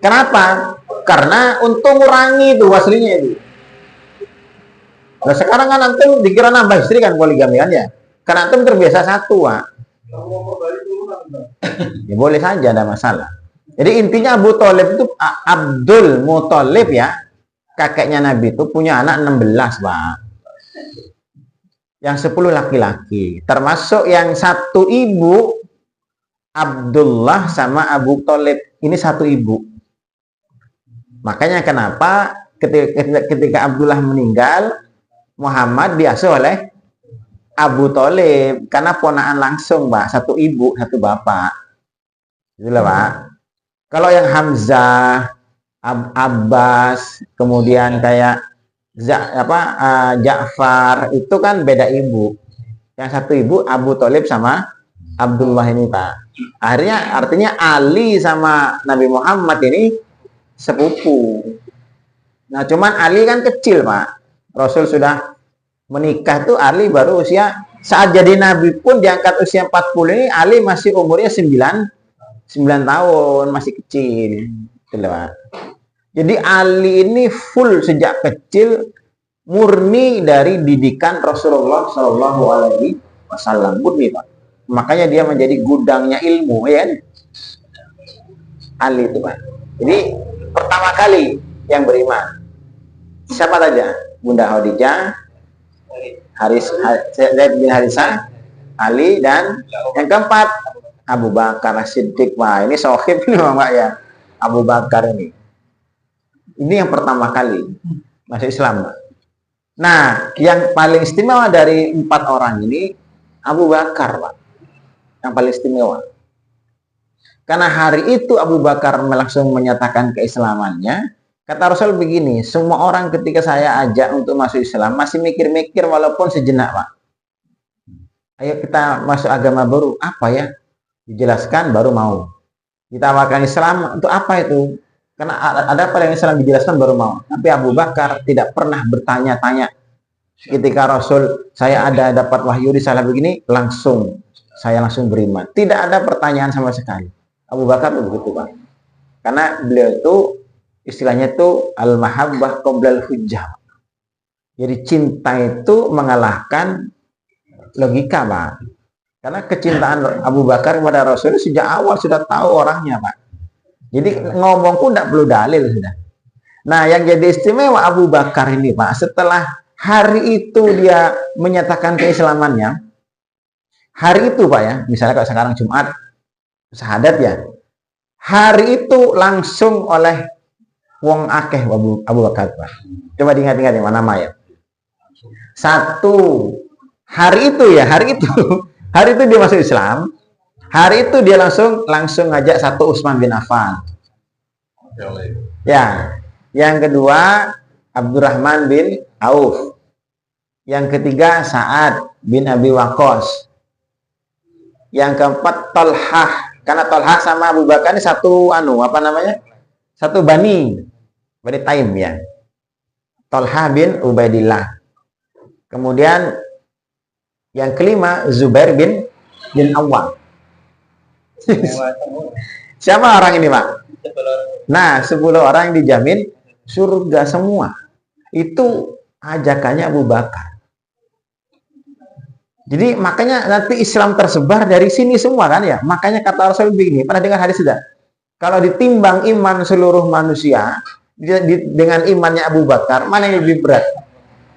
Kenapa? Karena untuk mengurangi itu aslinya itu. Nah sekarang kan antum dikira nambah istri kan poligami kan ya. Karena antum terbiasa 1, Pak. Ya boleh saja, ada masalah. Jadi intinya Abu Thalib itu Abdul Muthalib ya. Kakeknya Nabi itu punya anak 16, Pak. Yang 10 laki-laki. Termasuk yang 1 ibu Abdullah sama Abu Thalib. Ini 1 ibu. Makanya kenapa ketika Abdullah meninggal, Muhammad diasuh oleh Abu Thalib. Karena ponaan langsung, Pak. 1 ibu, 1 bapak. Itulah, Pak. Kalau yang Hamzah, Abbas, kemudian kayak Ja'far, itu kan beda ibu. Yang 1 ibu Abu Thalib sama Abdullah ini, Pak. Artinya Ali sama Nabi Muhammad ini sepupu. Nah, cuman Ali kan kecil, Pak. Rasul sudah menikah tuh Ali baru usia, saat jadi Nabi pun diangkat usia 40 ini, Ali masih umurnya 9 tahun, masih kecil. Itulah, Pak. Jadi Ali ini full sejak kecil murni dari didikan Rasulullah Shallallahu Alaihi Wasallam, murni, Pak. Makanya dia menjadi gudangnya ilmu, ya. Ali itu, Pak. Jadi pertama kali yang beriman siapa saja? Bunda Khadijah, Zaid bin Harisah, Ali, dan yang keempat Abu Bakar As-Siddiq. Wah, ini sohib ini, Pak ya. Abu Bakar ini. Ini yang pertama kali masuk Islam. Nah, yang paling istimewa dari 4 orang ini Abu Bakar, Pak. Yang paling istimewa. Karena hari itu Abu Bakar langsung menyatakan keislamannya. Kata Rasul begini, semua orang ketika saya ajak untuk masuk Islam masih mikir-mikir walaupun sejenak, Pak. Ayo kita masuk agama baru. Apa ya? Dijelaskan baru mau. Kita makan Islam untuk apa itu? Karena ada apa yang Islam dijelaskan baru mau. Tapi Abu Bakar tidak pernah bertanya-tanya. Ketika Rasul, saya ada dapat wahyu di salah begini, saya langsung beriman. Tidak ada pertanyaan sama sekali. Abu Bakar begitu, Pak. Karena beliau itu istilahnya itu al-mahabbah qoblal hujjah. Jadi cinta itu mengalahkan logika, Pak. Karena kecintaan Abu Bakar kepada Rasul sejak awal sudah tahu orangnya, Pak. Jadi ngomong pun tidak perlu dalil sudah. Nah, yang jadi istimewa Abu Bakar ini, Pak, setelah hari itu dia menyatakan keislamannya, hari itu, Pak ya, misalnya kalau sekarang Jumat, syahadat ya, hari itu langsung oleh wong akeh Abu Bakar, Pak. Coba diingat-ingat yang mana ya. 1, hari itu dia masuk Islam. Hari itu dia langsung ngajak 1 Utsman bin Affan. Ya. Yang kedua Abdurrahman bin Auf. Yang ketiga Sa'ad bin Abi Waqqas. Yang keempat Talhah. Karena Talhah sama Abu Bakar ini satu satu Bani Taim ya. Talhah bin Ubaidillah. Kemudian yang kelima Zubair bin Awwam. Siapa orang ini, Pak? Nah, 10 orang yang dijamin surga semua. Itu ajakannya Abu Bakar. Jadi makanya nanti Islam tersebar dari sini semua kan ya. Makanya kata Rasul begini, pernah dengar hadis sudah? Kalau ditimbang iman seluruh manusia dengan imannya Abu Bakar, mana yang lebih berat?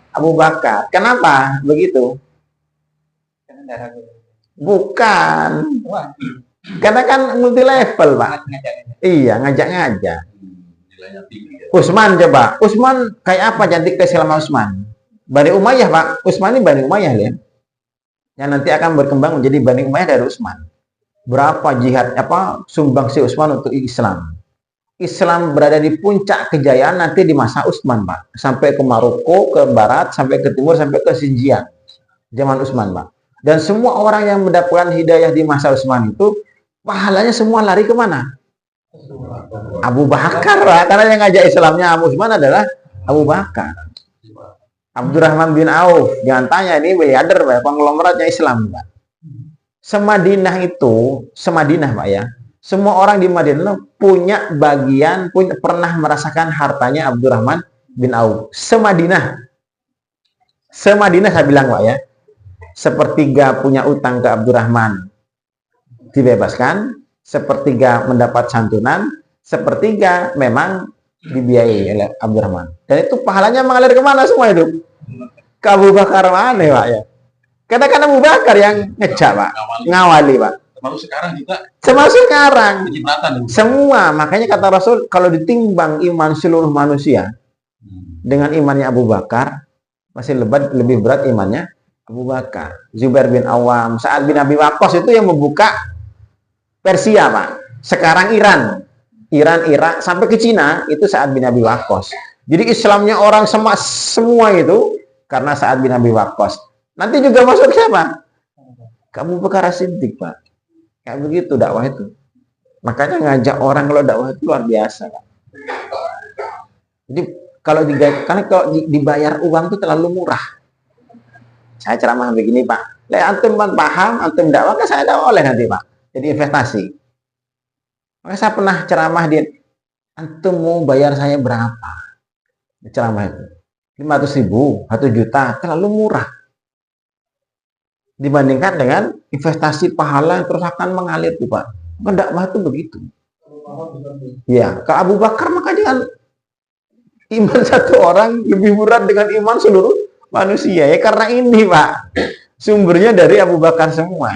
Abu Bakar. Kenapa begitu? Bukan. Karena kan multi level, Pak. Iya, ngajak-ngajak. Utsman coba. Utsman kayak apa cantik ke selama Utsman? Bani Umayyah Pak, Utsman ini Bani Umayyah ya, yang nanti akan berkembang menjadi Bani Umayyah dari Utsman. Berapa jihad sumbangsi Utsman untuk Islam. Islam berada di puncak kejayaan nanti di masa Utsman Pak, sampai ke Maroko, ke barat, sampai ke timur, sampai ke Xinjiang, zaman Utsman Pak. Dan semua orang yang mendapatkan hidayah di masa Utsman itu pahalanya semua lari kemana? Abu Bakar Pak, karena yang ngajak Islamnya Abu Utsman adalah Abu Bakar. Abdurrahman bin Auf, jangan tanya, ini miliarder Pak, konglomeratnya Islam Pak. Semadinah Pak ya, semua orang di Madinah punya bagian, pernah merasakan hartanya Abdurrahman bin Auf. Semadinah saya bilang Pak ya, sepertiga punya utang ke Abdurrahman dibebaskan, sepertiga mendapat santunan, sepertiga memang dibiayai oleh Abdurrahman. Dan itu pahalanya mengalir kemana semua itu? Ke Abu Bakar mana Pak ya? Karena Abu Bakar yang ngejak Pak, ngawali Pak. Termasuk sekarang juga. Termasuk sekarang. Semua, makanya kata Rasul, kalau ditimbang iman seluruh manusia dengan imannya Abu Bakar, masih lebih berat imannya Abu Bakar. Zubair bin Awam, Sa'ad bin Abi Waqqas itu yang membuka Persia Pak. Sekarang Iran, Irak sampai ke Cina itu Sa'ad bin Abi Waqqas. Jadi Islamnya orang semua itu karena Sa'ad bin Abi Waqqas. Nanti juga masuk siapa? Abu Bakar As-Siddiq Pak. Kayak begitu dakwah itu. Makanya ngajak orang kalau dakwah itu luar biasa Pak. Jadi kalau dibayar uang itu terlalu murah. Saya ceramah begini Pak. Antum paham, antum dakwah kan saya dakwah oleh nanti Pak. Jadi investasi. Maka saya pernah ceramah antum mau bayar saya berapa? Ceramah itu 500.000, 1 juta, terlalu murah dibandingkan dengan investasi pahala yang terus akan mengalir tuh Pak. Kan dakwah itu begitu. Ya, ke Abu Bakar maka dengan iman satu orang lebih berat dengan iman seluruh manusia ya, karena ini Pak sumbernya dari Abu Bakar semua.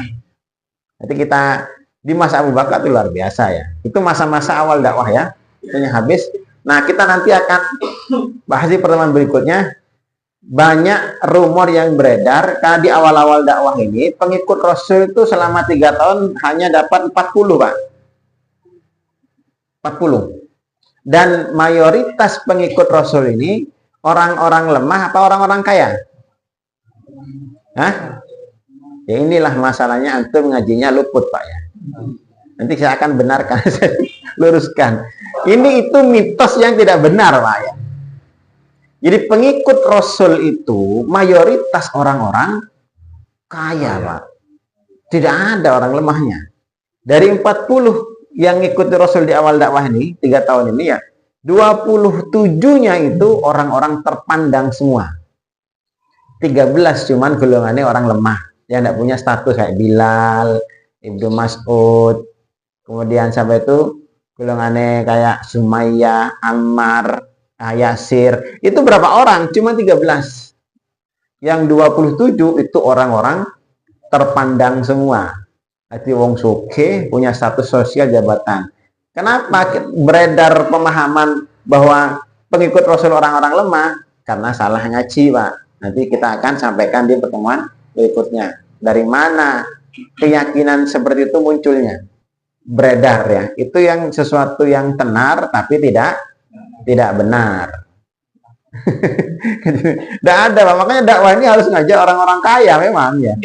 Jadi kita di masa Abu Bakar itu luar biasa ya. Itu masa-masa awal dakwah ya. Itunya habis. Nah, kita nanti akan bahas di pertemuan berikutnya. Banyak rumor yang beredar karena di awal-awal dakwah ini pengikut Rasul itu selama 3 tahun hanya dapat 40 Pak. 40. Dan mayoritas pengikut Rasul ini orang-orang lemah apa orang-orang kaya? Hah? Ya inilah masalahnya antum ngajinya luput Pak ya. Nanti saya akan benarkan, saya luruskan. Ini itu mitos yang tidak benar Pak ya. Jadi pengikut Rasul itu mayoritas orang-orang kaya Pak. Tidak ada orang lemahnya. Dari 40 yang ikuti Rasul di awal dakwah ini, 3 tahun ini ya, 27-nya itu orang-orang terpandang semua. 13 cuman golongannya orang lemah yang tidak punya status kayak Bilal, Ibnu Mas'ud, kemudian sampai itu golongannya kayak Sumayyah, Ammar, Yasir. Itu berapa orang? Cuma 13. Yang 27 itu orang-orang terpandang semua. Jadi wong suke punya status sosial jabatan. Kenapa beredar pemahaman bahwa pengikut Rasul orang-orang lemah? Karena salah ngaji Pak. Nanti kita akan sampaikan di pertemuan berikutnya. Dari mana keyakinan seperti itu munculnya? Beredar ya. Itu yang sesuatu yang tenar tapi tidak benar. Tidak ada Pak. Makanya dakwah ini harus ngajak orang-orang kaya memang ya.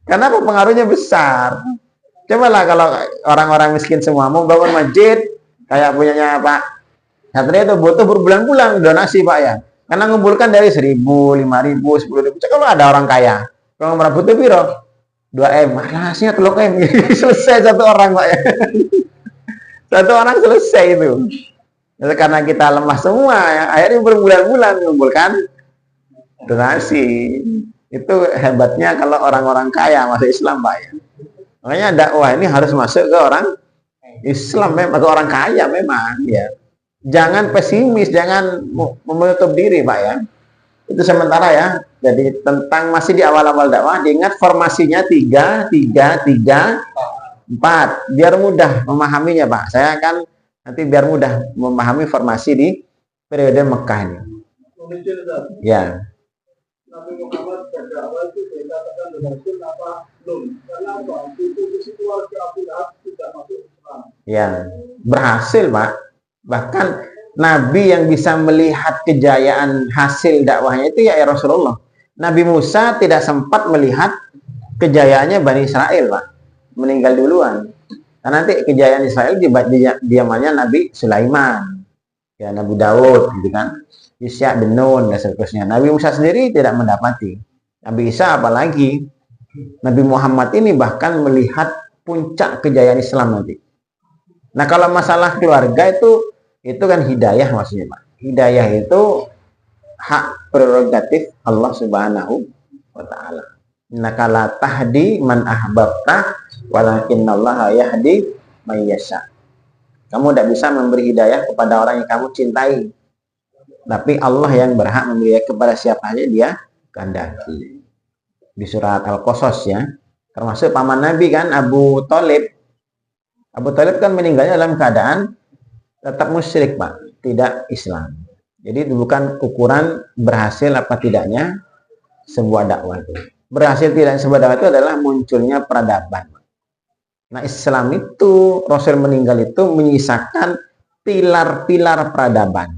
Karena pengaruhnya besar. Cobalah kalau orang-orang miskin semua mau bangun masjid kayak punyanya Pak Satria itu butuh berbulan-bulan donasi Pak ya. Karena ngumpulkan dari 1.000, 5.000, 10.000. Kalau ada orang kaya, kalau nggak butuh piro 2M, rahasianya 3M. Selesai satu orang Pak ya. Satu orang selesai itu. Karena kita lemah semua ya, akhirnya berbulan-bulan mengumpulkan donasi. Itu hebatnya kalau orang-orang kaya masuk Islam Pak ya. Makanya dakwah ini harus masuk ke orang Islam memang, atau orang kaya memang ya. Jangan pesimis, jangan menutup diri Pak ya. Itu sementara ya. Jadi tentang masih di awal-awal dakwah, diingat formasinya 3, 3, 3, 4. Biar mudah memahaminya Pak. Saya akan nanti biar mudah memahami formasi di periode Mekah ini. Kemudian Ustaz, Ya, Nabi Muhammad berdakwah itu dikatakan berhasil apa belum? Karena apa? Itu keluarga Abu Lahab tidak masuk Islam. ya, berhasil, Pak. Bahkan Nabi yang bisa melihat kejayaan hasil dakwahnya itu ya Rasulullah. Nabi Musa tidak sempat melihat kejayaannya Bani Israel, Pak. Meninggal duluan. Karena nanti kejayaan Israel di diamannya Nabi Sulaiman, ya Nabi Daud, gitu kan, Isya bin Nun dan seterusnya. Nabi Musa sendiri tidak mendapati. Nabi Isa apalagi. Nabi Muhammad ini bahkan melihat puncak kejayaan Islam nanti. Nah kalau masalah keluarga itu kan hidayah maksudnya, Pak. Hidayah itu hak prerogatif Allah Subhanahu wa Ta'ala. Innaka la tahdi man ahbabta walakinallaha yahdi may yasha. Kamu tidak bisa memberi hidayah kepada orang yang kamu cintai, tapi Allah yang berhak memberi hidayah kepada siapa saja dia kehendaki. Di surat Al-Qasas ya, termasuk paman Nabi kan, Abu Thalib. Abu Thalib kan meninggalnya dalam keadaan tetap musyrik, Pak, tidak Islam. Jadi itu bukan ukuran berhasil apa tidaknya sebuah dakwah itu. Berhasil tidak sebuah dakwah itu adalah munculnya peradaban. Nah, Islam itu, Rasul meninggal itu menyisakan pilar-pilar peradaban.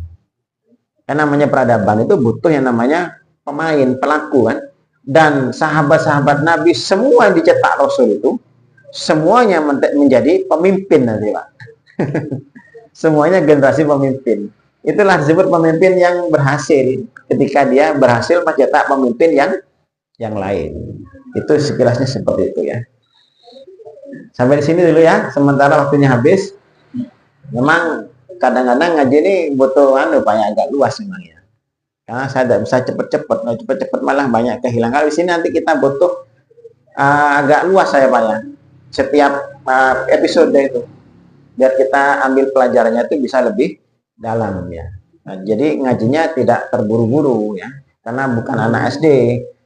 Yang namanya peradaban itu butuh yang namanya pemain, pelaku kan. Dan sahabat-sahabat Nabi semua yang dicetak Rasul itu semuanya menjadi pemimpin nanti, Pak. Semuanya generasi pemimpin. Itulah disebut pemimpin yang berhasil ketika dia berhasil mencetak pemimpin yang lain. Itu sekilasnya seperti itu ya. Sampai di sini dulu ya, sementara waktunya habis. Memang kadang-kadang ngaji ini butuh Pak ya, agak luas memang ya. Karena saya tidak bisa cepet-cepet, cepet-cepet malah banyak kehilangan. Kalau di sini nanti kita butuh agak luas saya Pak ya. Setiap episode itu, biar kita ambil pelajarannya itu bisa lebih dalam ya. Nah, jadi ngajinya tidak terburu-buru ya, karena bukan anak SD.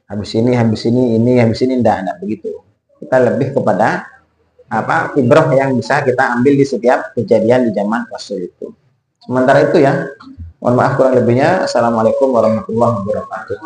Habis ini, enggak begitu. Kita lebih kepada ibrah yang bisa kita ambil di setiap kejadian di zaman Rasul itu. Sementara itu ya, mohon maaf kurang lebihnya. Assalamualaikum warahmatullahi wabarakatuh.